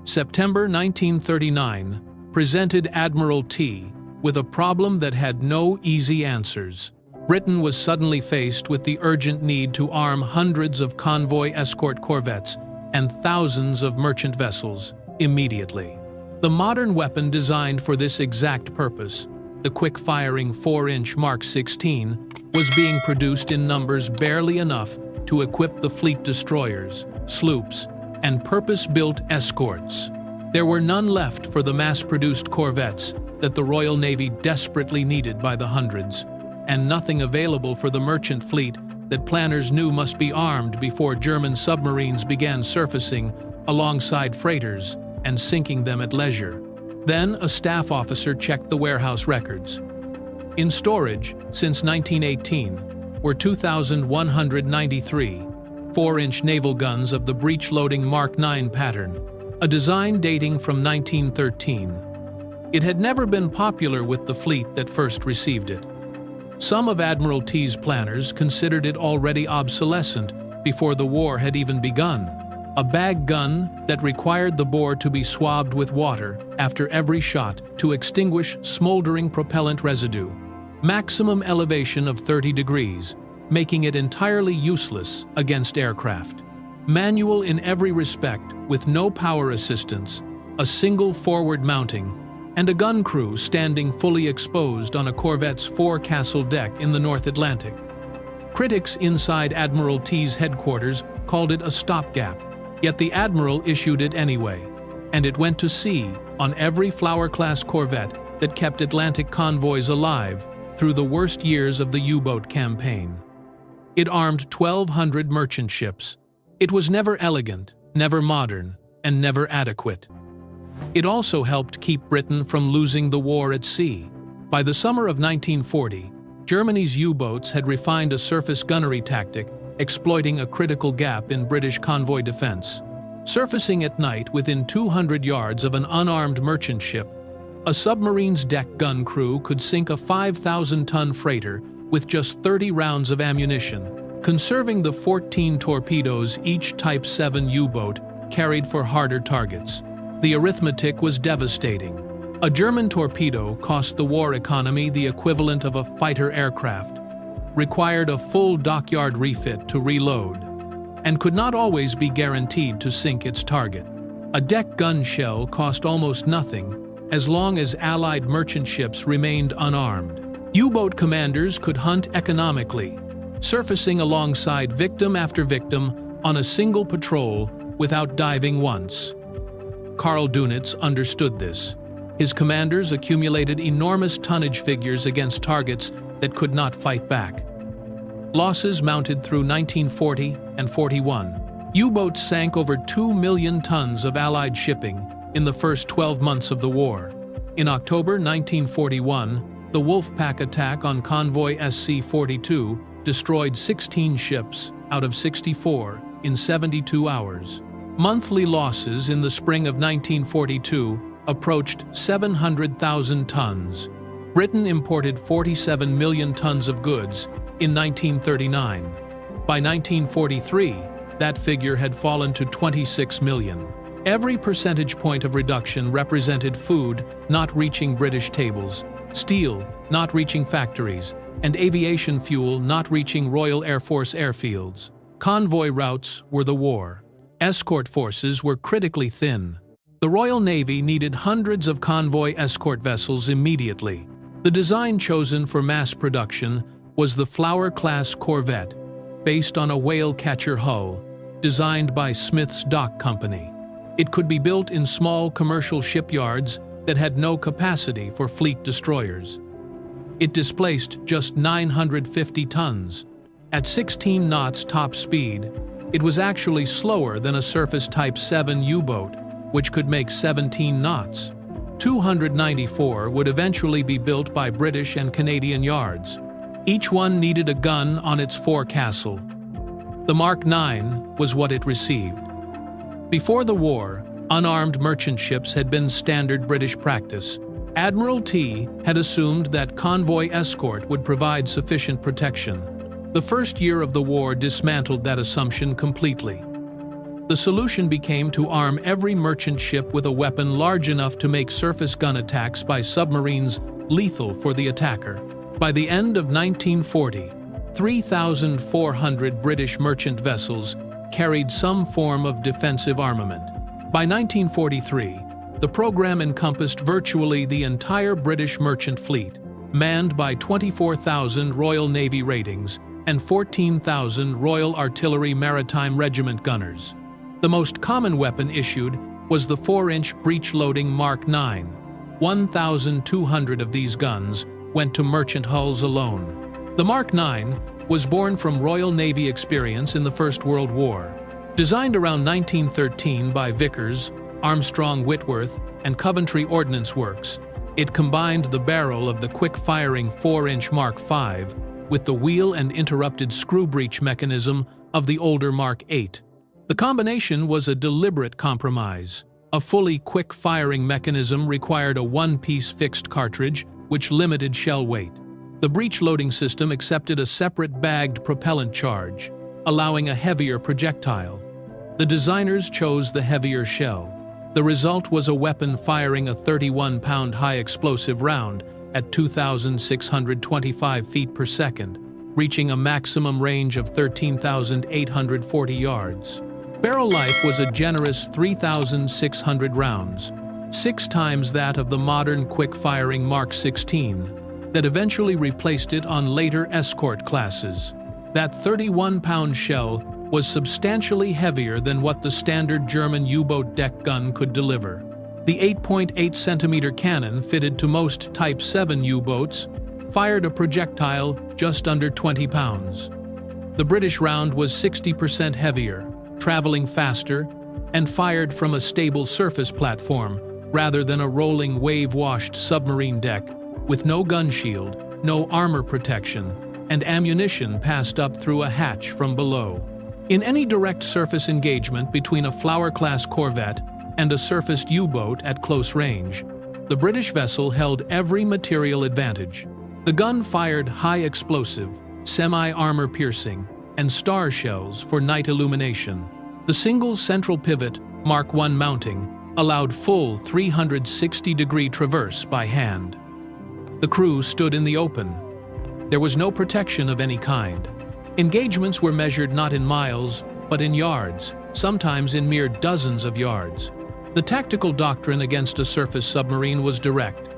September 1939 presented Admiral T with a problem that had no easy answers. Britain was suddenly faced with the urgent need to arm hundreds of convoy escort corvettes and thousands of merchant vessels immediately. The modern weapon designed for this exact purpose, the quick-firing 4-inch Mark 16, was being produced in numbers barely enough to equip the fleet destroyers, sloops, and purpose-built escorts. There were none left for the mass-produced corvettes that the Royal Navy desperately needed by the hundreds, and nothing available for the merchant fleet that planners knew must be armed before German submarines began surfacing alongside freighters and sinking them at leisure. Then a staff officer checked the warehouse records. In storage, since 1918, were 2,193 4-inch naval guns of the breech-loading Mark 9 pattern, a design dating from 1913. It had never been popular with the fleet that first received it. Some of Admiral T's planners considered it already obsolescent before the war had even begun. A bag gun that required the bore to be swabbed with water after every shot to extinguish smoldering propellant residue. Maximum elevation of 30 degrees, making it entirely useless against aircraft. Manual in every respect, with no power assistance, a single forward mounting, and a gun crew standing fully exposed on a corvette's forecastle deck in the North Atlantic. Critics inside Admiral T's headquarters called it a stopgap, yet the Admiral issued it anyway, and it went to sea on every Flower-class corvette that kept Atlantic convoys alive through the worst years of the U-boat campaign. It armed 1,200 merchant ships. It was never elegant, never modern, and never adequate. It also helped keep Britain from losing the war at sea. By the summer of 1940, Germany's U-boats had refined a surface gunnery tactic, exploiting a critical gap in British convoy defense. Surfacing at night within 200 yards of an unarmed merchant ship, a submarine's deck gun crew could sink a 5,000-ton freighter with just 30 rounds of ammunition, conserving the 14 torpedoes each Type 7 U-boat carried for harder targets. The arithmetic was devastating. A German torpedo cost the war economy the equivalent of a fighter aircraft, required a full dockyard refit to reload, and could not always be guaranteed to sink its target. A deck gun shell cost almost nothing as long as Allied merchant ships remained unarmed. U-boat commanders could hunt economically, surfacing alongside victim after victim on a single patrol without diving once. Karl Dönitz understood this. His commanders accumulated enormous tonnage figures against targets that could not fight back. Losses mounted through 1940 and 41. U-boats sank over 2 million tons of Allied shipping in the first 12 months of the war. In October 1941, the Wolfpack attack on convoy SC-42 destroyed 16 ships out of 64 in 72 hours. Monthly losses in the spring of 1942 approached 700,000 tons. Britain imported 47 million tons of goods in 1939. By 1943, that figure had fallen to 26 million. Every percentage point of reduction represented food not reaching British tables, steel not reaching factories, and aviation fuel not reaching Royal Air Force airfields. Convoy routes were the war. Escort forces were critically thin. The Royal Navy needed hundreds of convoy escort vessels immediately. The design chosen for mass production was the Flower-class corvette, based on a whale-catcher hull, designed by Smith's Dock Company. It could be built in small commercial shipyards that had no capacity for fleet destroyers. It displaced just 950 tons. At 16 knots top speed, it was actually slower than a surface Type 7 U-boat, which could make 17 knots. 294 would eventually be built by British and Canadian yards. Each one needed a gun on its forecastle. The Mark 9 was what it received. Before the war, unarmed merchant ships had been standard British practice. Admiral T had assumed that convoy escort would provide sufficient protection. The first year of the war dismantled that assumption completely. The solution became to arm every merchant ship with a weapon large enough to make surface gun attacks by submarines lethal for the attacker. By the end of 1940, 3,400 British merchant vessels carried some form of defensive armament. By 1943, the program encompassed virtually the entire British merchant fleet, manned by 24,000 Royal Navy ratings and 14,000 Royal Artillery Maritime Regiment gunners. The most common weapon issued was the 4-inch breech-loading Mark IX. 1,200 of these guns went to merchant hulls alone. The Mark IX was born from Royal Navy experience in the First World War. Designed around 1913 by Vickers, Armstrong Whitworth, and Coventry Ordnance Works, it combined the barrel of the quick-firing 4-inch Mark V with the wheel and interrupted screw breech mechanism of the older Mark VIII. The combination was a deliberate compromise. A fully quick-firing mechanism required a one-piece fixed cartridge, which limited shell weight. The breech-loading system accepted a separate bagged propellant charge, allowing a heavier projectile. The designers chose the heavier shell. The result was a weapon firing a 31-pound high-explosive round at 2,625 feet per second, reaching a maximum range of 13,840 yards. Barrel life was a generous 3,600 rounds, 6 times that of the modern quick-firing Mark XVI, that eventually replaced it on later escort classes. That 31-pound shell was substantially heavier than what the standard German U-boat deck gun could deliver. The 8.8-centimeter cannon fitted to most Type 7 U-boats fired a projectile just under 20 pounds. The British round was 60% heavier, traveling faster, and fired from a stable surface platform rather than a rolling wave-washed submarine deck with no gun shield, no armor protection, and ammunition passed up through a hatch from below. In any direct surface engagement between a Flower-class corvette and a surfaced U-boat at close range, the British vessel held every material advantage. The gun fired high-explosive, semi-armor piercing, and star shells for night illumination. The single central pivot, Mark I mounting, allowed full 360-degree traverse by hand. The crew stood in the open. There was no protection of any kind. Engagements were measured not in miles, but in yards, sometimes in mere dozens of yards. The tactical doctrine against a surface submarine was direct.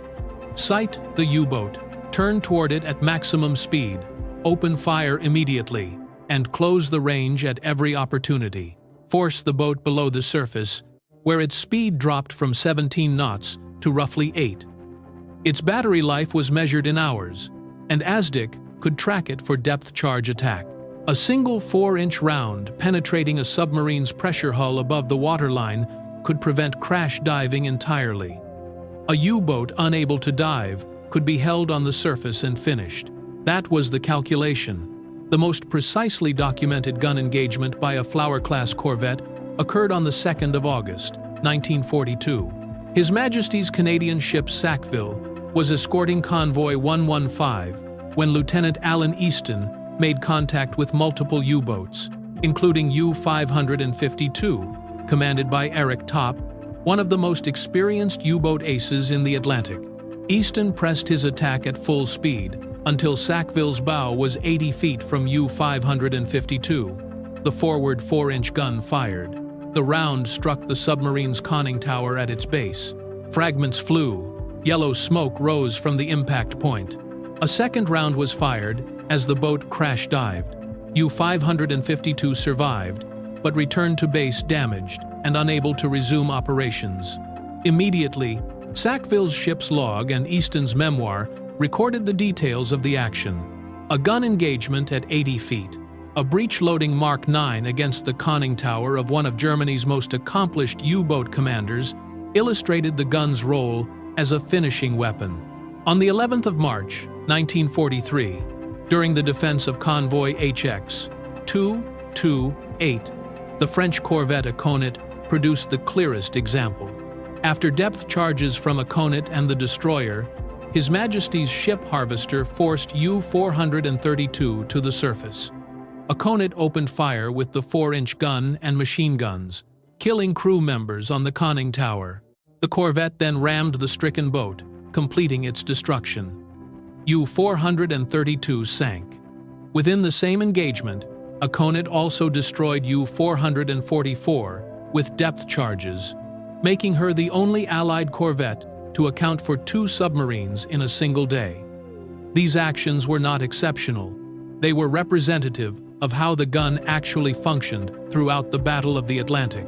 Sight the U-boat, turn toward it at maximum speed, open fire immediately, and close the range at every opportunity. Force the boat below the surface, where its speed dropped from 17 knots to roughly 8. Its battery life was measured in hours, and ASDIC could track it for depth charge attack. A single 4-inch round penetrating a submarine's pressure hull above the waterline could prevent crash diving entirely. A U-boat unable to dive could be held on the surface and finished. That was the calculation. The most precisely documented gun engagement by a Flower-class corvette occurred on the 2nd of August, 1942. His Majesty's Canadian ship Sackville was escorting Convoy 115 when Lieutenant Alan Easton made contact with multiple U-boats, including U-552, commanded by Eric Topp, one of the most experienced U-boat aces in the Atlantic. Easton pressed his attack at full speed until Sackville's bow was 80 feet from U-552. The forward 4-inch gun fired. The round struck the submarine's conning tower at its base. Fragments flew. Yellow smoke rose from the impact point. A second round was fired as the boat crash-dived. U-552 survived, but returned to base damaged and unable to resume operations. Immediately, Sackville's ship's log and Easton's memoir recorded the details of the action. A gun engagement at 80 feet, a breech-loading Mark IX against the conning tower of one of Germany's most accomplished U-boat commanders illustrated the gun's role as a finishing weapon. On the 11th of March, 1943, during the defense of Convoy HX 228, the French corvette Aconit produced the clearest example. After depth charges from Aconit and the destroyer, His Majesty's ship harvester forced U-432 to the surface. Aconit opened fire with the 4-inch gun and machine guns, killing crew members on the conning tower. The corvette then rammed the stricken boat, completing its destruction. U-432 sank. Within the same engagement, Aconit also destroyed U-444 with depth charges, making her the only Allied corvette to account for 2 submarines in a single day. These actions were not exceptional. They were representative of how the gun actually functioned throughout the Battle of the Atlantic.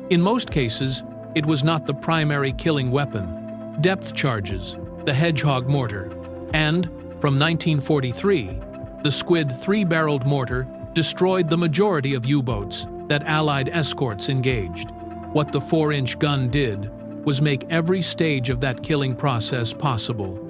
In most cases, it was not the primary killing weapon. Depth charges, the Hedgehog mortar, and, from 1943, the Squid 3-barreled mortar destroyed the majority of U-boats that Allied escorts engaged. What the 4-inch gun did was make every stage of that killing process possible.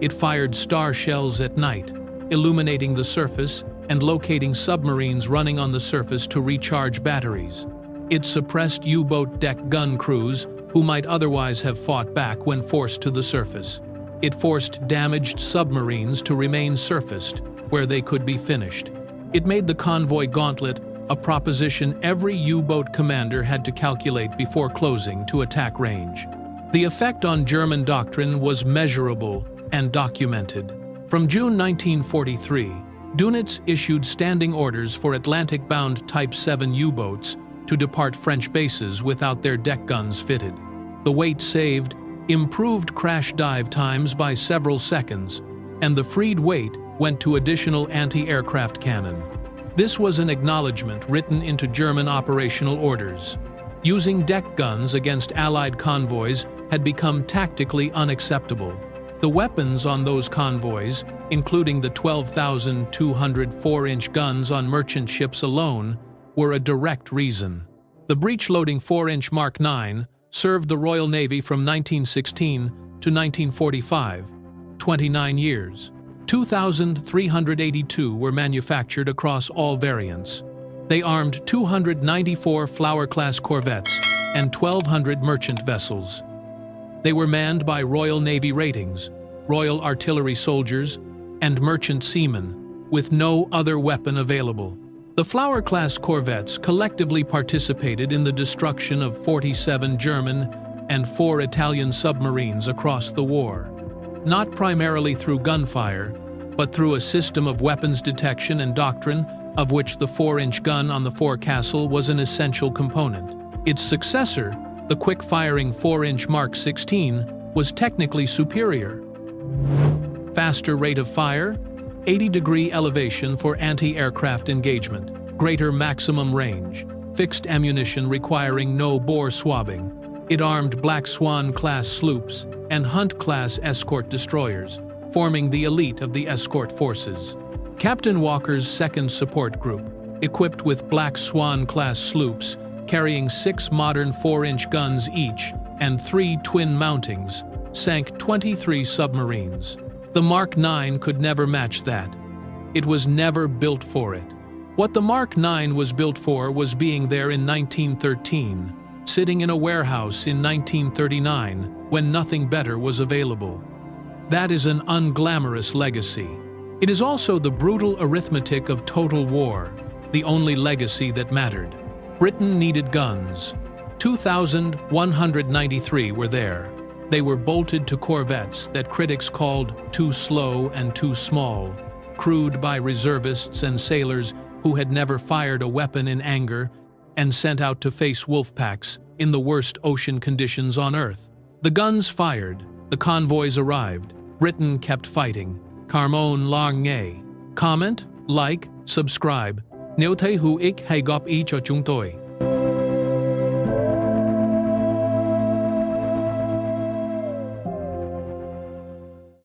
It fired star shells at night, illuminating the surface and locating submarines running on the surface to recharge batteries. It suppressed U-boat deck gun crews who might otherwise have fought back when forced to the surface. It forced damaged submarines to remain surfaced, where they could be finished. It made the convoy gauntlet a proposition every U-boat commander had to calculate before closing to attack range. The effect on German doctrine was measurable and documented. From June 1943, Dönitz issued standing orders for Atlantic-bound Type 7 U-boats to depart French bases without their deck guns fitted. The weight saved improved crash dive times by several seconds, and the freed weight went to additional anti-aircraft cannon. This was an acknowledgement written into German operational orders. Using deck guns against Allied convoys had become tactically unacceptable. The weapons on those convoys, including the 12,200 4-inch guns on merchant ships alone, were a direct reason. The breech-loading 4-inch Mark IX served the Royal Navy from 1916 to 1945, 29 years. 2,382 were manufactured across all variants. They armed 294 Flower-class corvettes and 1,200 merchant vessels. They were manned by Royal Navy ratings, Royal Artillery soldiers, and merchant seamen, with no other weapon available. The Flower-class corvettes collectively participated in the destruction of 47 German and 4 Italian submarines across the war, not primarily through gunfire, but through a system of weapons detection and doctrine, of which the 4-inch gun on the forecastle was an essential component. Its successor, the quick-firing 4-inch Mark 16, was technically superior. Faster rate of fire, 80-degree elevation for anti-aircraft engagement, greater maximum range, fixed ammunition requiring no bore swabbing. It armed Black Swan-class sloops and Hunt-class escort destroyers, forming the elite of the escort forces. Captain Walker's 2nd Support Group, equipped with Black Swan-class sloops, carrying 6 modern 4-inch guns each and 3 twin mountings, sank 23 submarines. The Mark IX could never match that. It was never built for it. What the Mark IX was built for was being there in 1913, sitting in a warehouse in 1939 when nothing better was available. That is an unglamorous legacy. It is also the brutal arithmetic of total war, the only legacy that mattered. Britain needed guns. 2,193 were there. They were bolted to corvettes that critics called too slow and too small, crewed by reservists and sailors who had never fired a weapon in anger and sent out to face wolf packs in the worst ocean conditions on Earth. The guns fired, the convoys arrived, Britain kept fighting. Carmone lang nghe. Comment, like, subscribe. Nếu thấy hữu ích hãy góp ý cho chúng tôi.